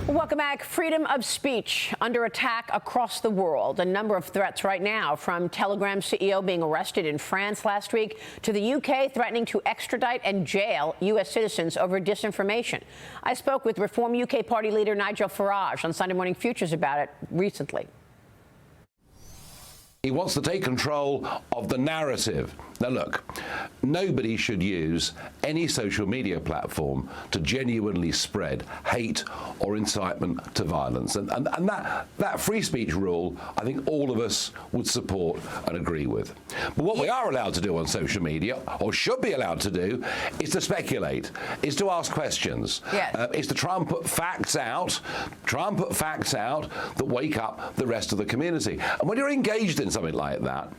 Welcome back. Freedom of speech under attack across the world. A number of threats right now, from Telegram CEO being arrested in France last week to the UK threatening to extradite and jail U.S. citizens over disinformation. I spoke with Reform UK Party leader Nigel Farage on Sunday Morning Futures about it recently. He wants to take control of the narrative. Now look, nobody should use any social media platform to genuinely spread hate or incitement to violence. And that free speech rule, I think all of us would support and agree with. But what we are allowed to do on social media, or should be allowed to do, is to speculate, is to ask questions, is to try and put facts out, that wake up the rest of the community. And when you're engaged in something like that,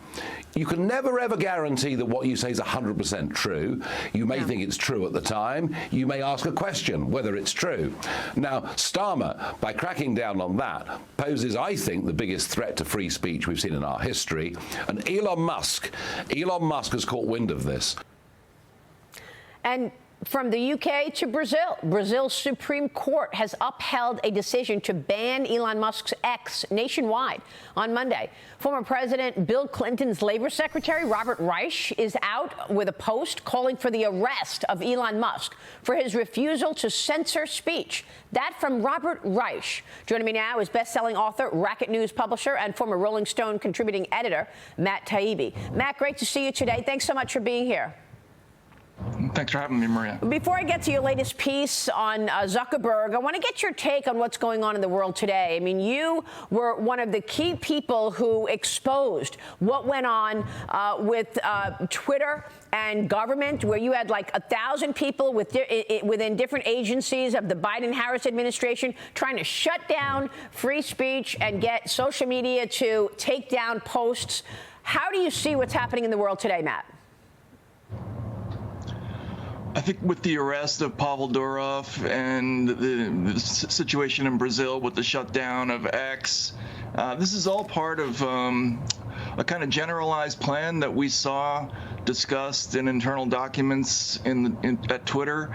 you can never ever guarantee that what you say is 100% true. You may think it's true at the time. You may ask a question whether it's true. Now, Starmer, by cracking down on that, poses, I think, the biggest threat to free speech we've seen in our history. And Elon Musk has caught wind of this. And from the UK to Brazil, Brazil's Supreme Court has upheld a decision to ban Elon Musk's X nationwide on Monday. Former President Bill Clinton's Labor Secretary, Robert Reich, is out with a post calling for the arrest of Elon Musk for his refusal to censor speech. That from Robert Reich. Joining me now is best-selling author, Racket News publisher, and former Rolling Stone contributing editor, Matt Taibbi. Matt, great to see you today. Thanks so much for being here. Thanks for having me, Maria. Before I get to your latest piece on Zuckerberg, I want to get your take on what's going on in the world today. I mean, you were one of the key people who exposed what went on with Twitter and government, where you had like 1,000 people within different agencies of the Biden-Harris administration trying to shut down free speech and get social media to take down posts. How do you see what's happening in the world today, Matt? I think with the arrest of Pavel Durov and the situation in Brazil with the shutdown of X, this is all part of a kind of generalized plan that we saw discussed in internal documents at Twitter,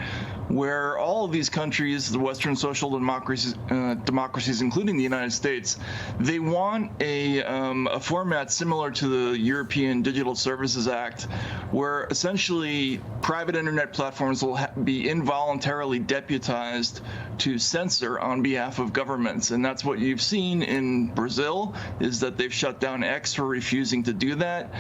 where all of these countries, the Western social democracies, including the United States, they want a format similar to the European Digital Services Act, where essentially private internet platforms will be involuntarily deputized to censor on behalf of governments. And that's what you've seen in Brazil, is that they've shut down X for refusing to do that.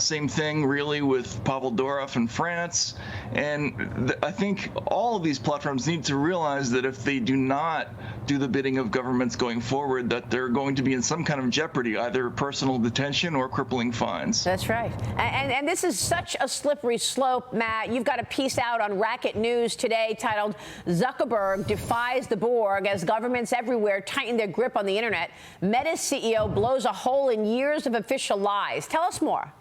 Same thing really with Pavel Durov in France. And I think all of these platforms need to realize that if they do not do the bidding of governments going forward, that they're going to be in some kind of jeopardy, either personal detention or crippling fines. That's right. And this is such a slippery slope, Matt. You've got a piece out on Racket News today titled "Zuckerberg Defies the Borg as Governments Everywhere Tighten Their Grip on the Internet. Meta's CEO Blows a Hole in Years of Official Lies." Tell us more.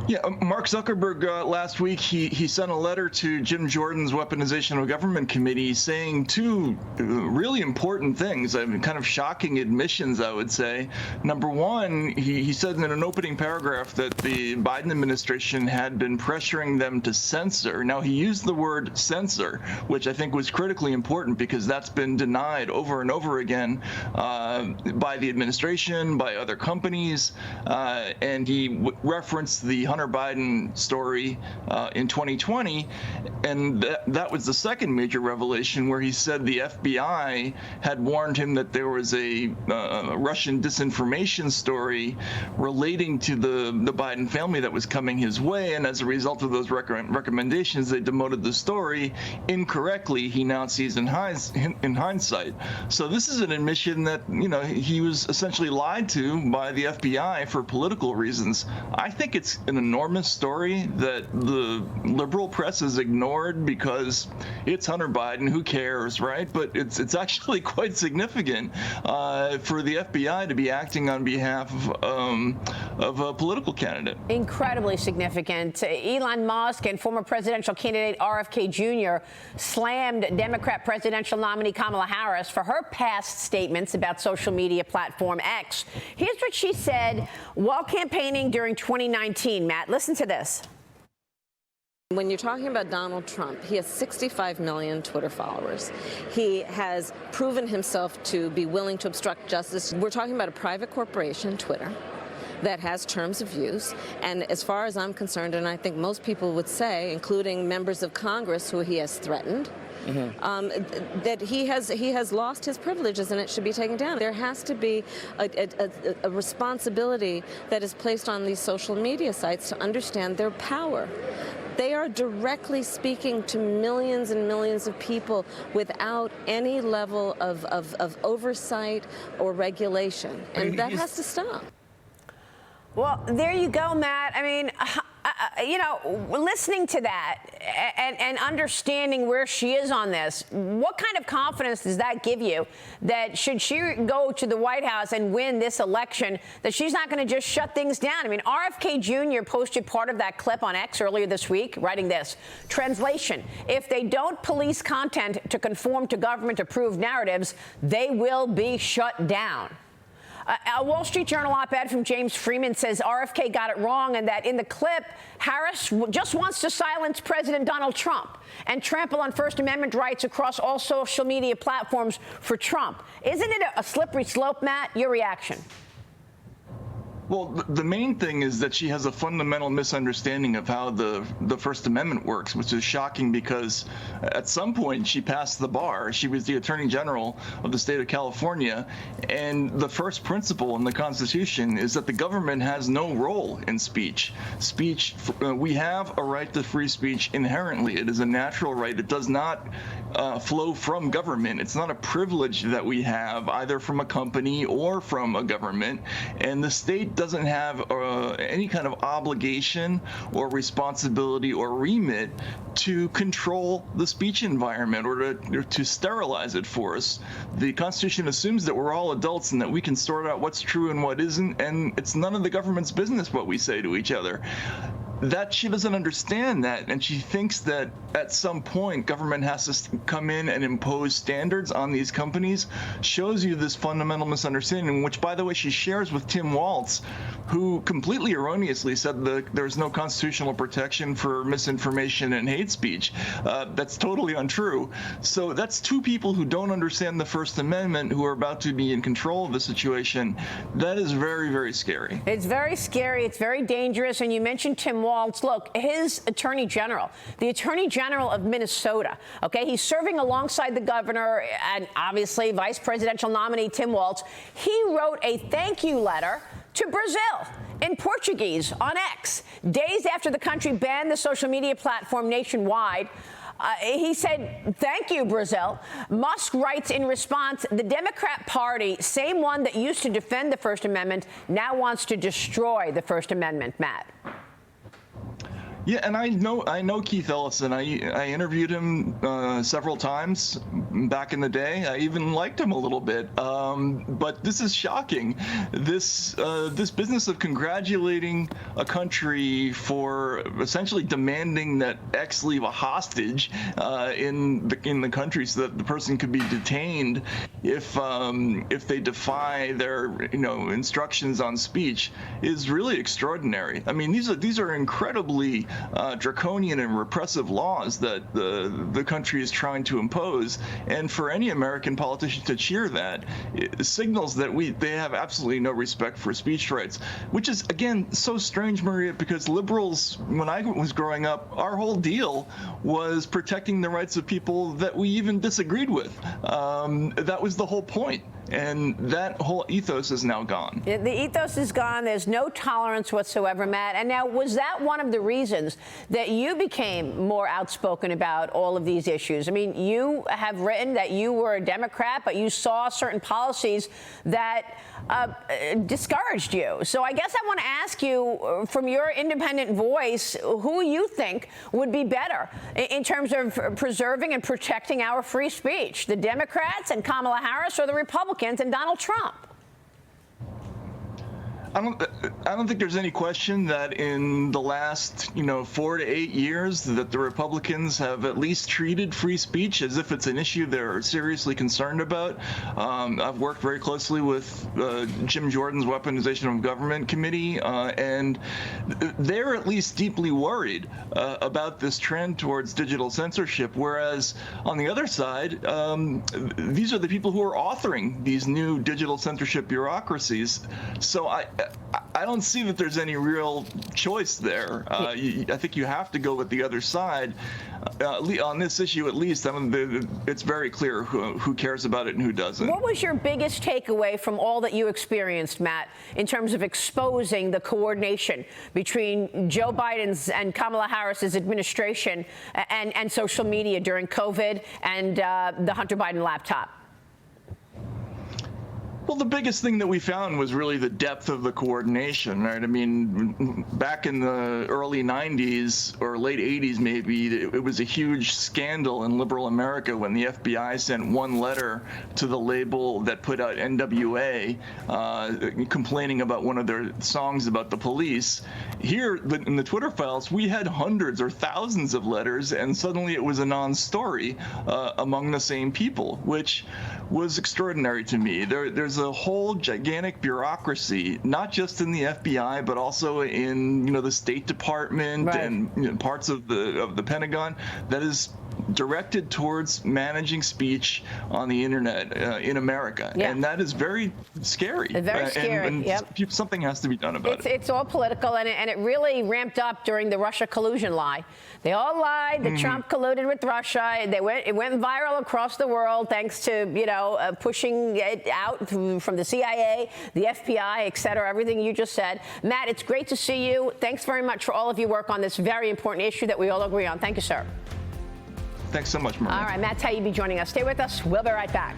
Yeah, Mark Zuckerberg last week, he sent a letter to Jim Jordan's Weaponization of Government Committee saying two really important things, I mean, kind of shocking admissions, I would say. Number one, he said in an opening paragraph that the Biden administration had been pressuring them to censor. Now, he used the word censor, which I think was critically important because that's been denied over and over again by the administration, by other companies, and he referenced the Hunter Biden story in 2020, and that was the second major revelation, where he said the FBI had warned him that there was a Russian disinformation story relating to the Biden family that was coming his way, and as a result of those recommendations, they demoted the story incorrectly. He now sees in hindsight. So this is an admission that, you know, he was essentially lied to by the FBI for political reasons. I think it's an enormous story that the liberal press has ignored because it's Hunter Biden, who cares, right? But it's actually quite significant for the FBI to be acting on behalf of a political candidate. Incredibly significant. Elon Musk and former presidential candidate RFK Jr. slammed Democrat presidential nominee Kamala Harris for her past statements about social media platform X. Here's what she said while campaigning during 2019. Matt, listen to this. When you're talking about Donald Trump, he has 65 million Twitter followers. He has proven himself to be willing to obstruct justice. We're talking about a private corporation, Twitter, that has terms of use. And as far as I'm concerned, and I think most people would say, including members of Congress who he has threatened, that he has lost his privileges and it should be taken down. There has to be a responsibility that is placed on these social media sites to understand their power. They are directly speaking to millions and millions of people without any level of oversight or regulation, and that has to stop. Well, there you go, Matt. I mean, you know, listening to that and understanding where she is on this, what kind of confidence does that give you that should she go to the White House and win this election, that she's not going to just shut things down? I mean, RFK Jr. posted part of that clip on X earlier this week, writing this, translation, if they don't police content to conform to government-approved narratives, they will be shut down. A Wall Street Journal op-ed from James Freeman says RFK got it wrong and that in the clip, Harris just wants to silence President Donald Trump and trample on First Amendment rights across all social media platforms for Trump. Isn't it a slippery slope, Matt? Your reaction? Well, the main thing is that she has a fundamental misunderstanding of how the First Amendment works, which is shocking because at some point she passed the bar. She was the Attorney General of the state of California, and the first principle in the Constitution is that the government has no role in speech. We have a right to free speech inherently. It is a natural right. It does not flow from government. It's not a privilege that we have either from a company or from a government, and the state doesn't have any kind of obligation or responsibility or remit to control the speech environment or to sterilize it for us. The Constitution assumes that we're all adults and that we can sort out what's true and what isn't, and it's none of the government's business what we say to each other. That she doesn't understand that, and she thinks that at some point government has to come in and impose standards on these companies, shows you this fundamental misunderstanding, which, by the way, she shares with Tim Waltz, who completely erroneously said that there's no constitutional protection for misinformation and hate speech. That's totally untrue. So that's two people who don't understand the First Amendment, who are about to be in control of the situation. That is very, very scary. It's very scary. It's very dangerous. And you mentioned Tim Waltz. Look, his attorney general, the attorney general of Minnesota, okay, he's serving alongside the governor and obviously vice presidential nominee Tim Waltz. He wrote a thank you letter to Brazil in Portuguese on X, days after the country banned the social media platform nationwide. He said, thank you, Brazil. Musk writes in response, the Democrat Party, same one that used to defend the First Amendment, now wants to destroy the First Amendment, Matt. Yeah, and I know Keith Ellison. I interviewed him several times back in the day. I even liked him a little bit. But this is shocking. This business of congratulating a country for essentially demanding that X leave a hostage in the country so that the person could be detained if they defy their instructions on speech is really extraordinary. I mean, these are incredibly draconian and repressive laws that the country is trying to impose, and for any American politician to cheer that, it signals that they have absolutely no respect for speech rights, which is again so strange, Maria, because liberals, when I was growing up, our whole deal was protecting the rights of people that we even disagreed with. That was the whole point. And that whole ethos is now gone. The ethos is gone. There's no tolerance whatsoever, Matt. And now, was that one of the reasons that you became more outspoken about all of these issues? I mean, you have written that you were a Democrat, but you saw certain policies that discouraged you. So I guess I want to ask you, from your independent voice, who you think would be better in terms of preserving and protecting our free speech, the Democrats and Kamala Harris or the Republicans and Donald Trump? I don't think there's any question that in the last 4 to 8 years that the Republicans have at least treated free speech as if it's an issue they're seriously concerned about. I've worked very closely with Jim Jordan's Weaponization of Government Committee, and they're at least deeply worried about this trend towards digital censorship, whereas on the other side, these are the people who are authoring these new digital censorship bureaucracies. So I don't see that there's any real choice there. I think you have to go with the other side. On this issue, at least, it's very clear who cares about it and who doesn't. What was your biggest takeaway from all that you experienced, Matt, in terms of exposing the coordination between Joe Biden's and Kamala Harris's administration and social media during COVID and the Hunter Biden laptop? Well, the biggest thing that we found was really the depth of the coordination, right? I mean, back in the early 90s or late 80s, maybe, it was a huge scandal in liberal America when the FBI sent one letter to the label that put out NWA complaining about one of their songs about the police. Here, in the Twitter files, we had hundreds or thousands of letters, and suddenly it was a non-story among the same people, which was extraordinary to me. There's a whole gigantic bureaucracy, not just in the FBI, but also in the State Department, right, and parts of the Pentagon, that is directed towards managing speech on the internet in America. Yeah. And that is very scary. It's very scary. And yep. Something has to be done about it. It's all political, and it really ramped up during the Russia collusion lie. They all lied that Trump colluded with Russia. It went viral across the world thanks to pushing it out from the CIA, the FBI, et cetera, everything you just said. Matt, it's great to see you. Thanks very much for all of your work on this very important issue that we all agree on. Thank you, sir. Thanks so much, Maria. All right, Matt Taibbi joining us. Stay with us. We'll be right back.